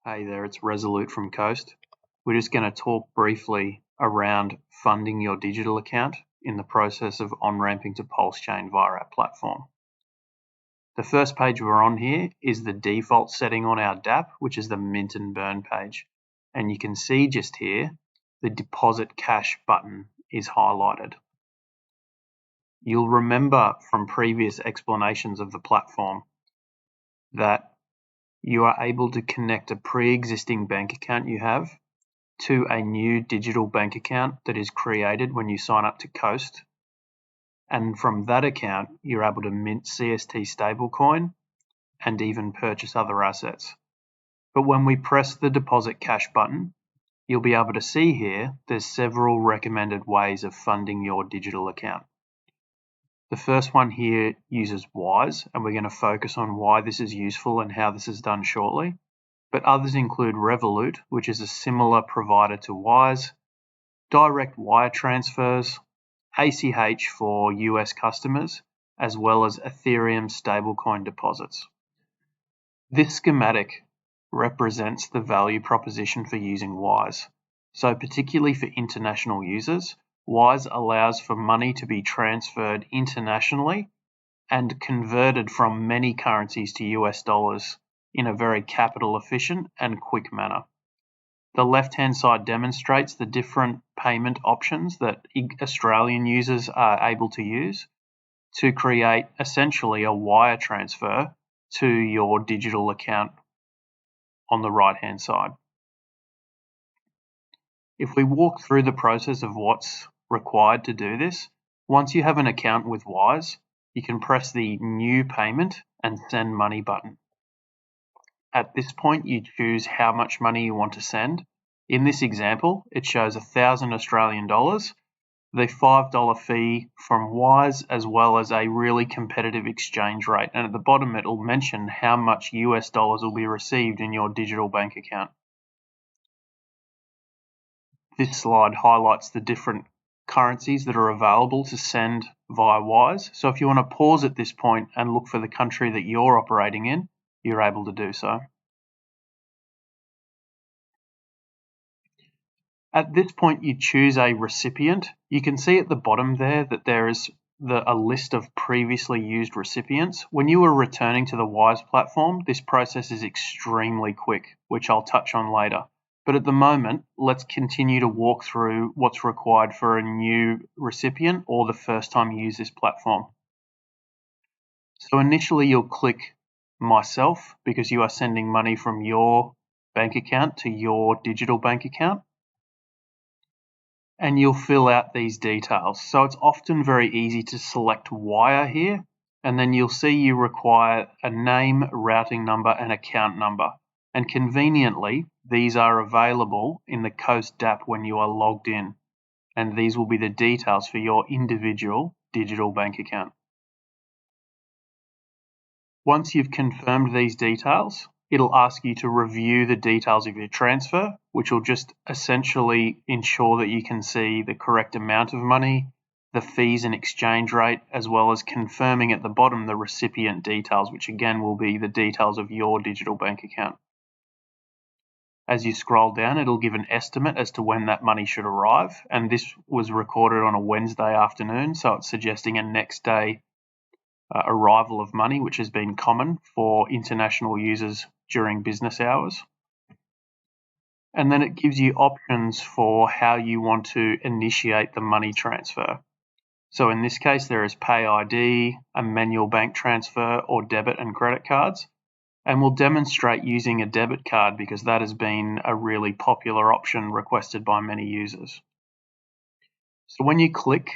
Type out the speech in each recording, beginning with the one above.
Hey there, it's Resolute from Coast. We're just going to talk briefly around funding your digital account in the process of on-ramping to Pulse Chain via our platform. The first page we're on here is the default setting on our dApp, which is the mint and burn page. And you can see just here, the deposit cash button is highlighted. You'll remember from previous explanations of the platform that you are able to connect a pre-existing bank account you have to a new digital bank account that is created when you sign up to Coast. And from that account, you're able to mint CST stablecoin and even purchase other assets. But when we press the deposit cash button, you'll be able to see here there's several recommended ways of funding your digital account. The first one here uses Wise, and we're going to focus on why this is useful and how this is done shortly. But others include Revolut, which is a similar provider to Wise, direct wire transfers, ACH for US customers, as well as Ethereum stablecoin deposits. This schematic represents the value proposition for using Wise. So particularly for international users, Wise allows for money to be transferred internationally and converted from many currencies to US dollars in a very capital efficient and quick manner. The left-hand side demonstrates the different payment options that Australian users are able to use to create essentially a wire transfer to your digital account on the right-hand side. If we walk through the process of what's required to do this, once you have an account with Wise, you can press the New Payment and Send Money button. At this point, you choose how much money you want to send. In this example, it shows 1,000 Australian dollars, the $5 fee from Wise, as well as a really competitive exchange rate. And at the bottom, it will mention how much US dollars will be received in your digital bank account. This slide highlights the different currencies that are available to send via Wise. So if you want to pause at this point and look for the country that you're operating in, you're able to do so. At this point, you choose a recipient. You can see at the bottom there that there is a list of previously used recipients. When you are returning to the Wise platform, this process is extremely quick, which I'll touch on later. But at the moment, let's continue to walk through what's required for a new recipient or the first time you use this platform. So initially, you'll click Myself because you are sending money from your bank account to your digital bank account. And you'll fill out these details. So it's often very easy to select Wire here, and then you'll see you require a name, routing number, and account number. And conveniently, these are available in the Coast dApp when you are logged in, and these will be the details for your individual digital bank account. Once you've confirmed these details, it'll ask you to review the details of your transfer, which will just essentially ensure that you can see the correct amount of money, the fees and exchange rate, as well as confirming at the bottom the recipient details, which again will be the details of your digital bank account. As you scroll down, it'll give an estimate as to when that money should arrive, and this was recorded on a Wednesday afternoon, so it's suggesting a next day arrival of money, which has been common for international users during business hours. And then it gives you options for how you want to initiate the money transfer. So in this case, there is Pay ID, a manual bank transfer, or debit and credit cards. And we'll demonstrate using a debit card because that has been a really popular option requested by many users. So when you click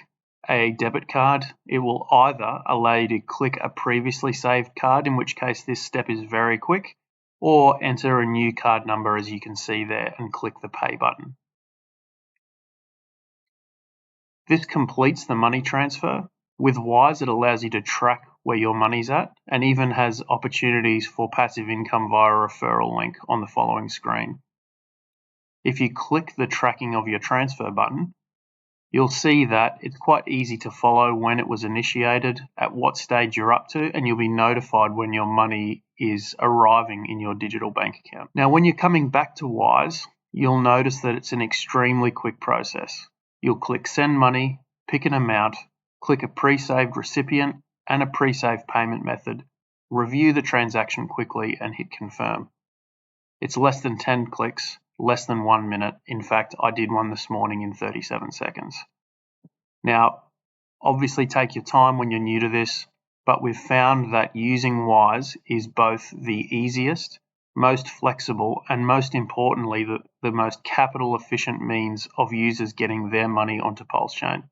a debit card, it will either allow you to click a previously saved card, in which case this step is very quick, or enter a new card number as you can see there and click the pay button. This completes the money transfer. With Wise, it allows you to track where your money's at and even has opportunities for passive income via a referral link on the following screen. If you click the tracking of your transfer button, You'll see that it's quite easy to follow when it was initiated, at what stage you're up to, and you'll be notified when your money is arriving in your digital bank account. Now, when you're coming back to Wise, you'll notice that it's an extremely quick process. You'll click Send Money, pick an amount, click a pre-saved recipient and a pre-saved payment method, review the transaction quickly and hit Confirm. It's less than 10 clicks, less than 1 minute. In fact, I did one this morning in 37 seconds. Now, obviously take your time when you're new to this, but we've found that using Wise is both the easiest, most flexible, and most importantly, the most capital efficient means of users getting their money onto Pulse Chain.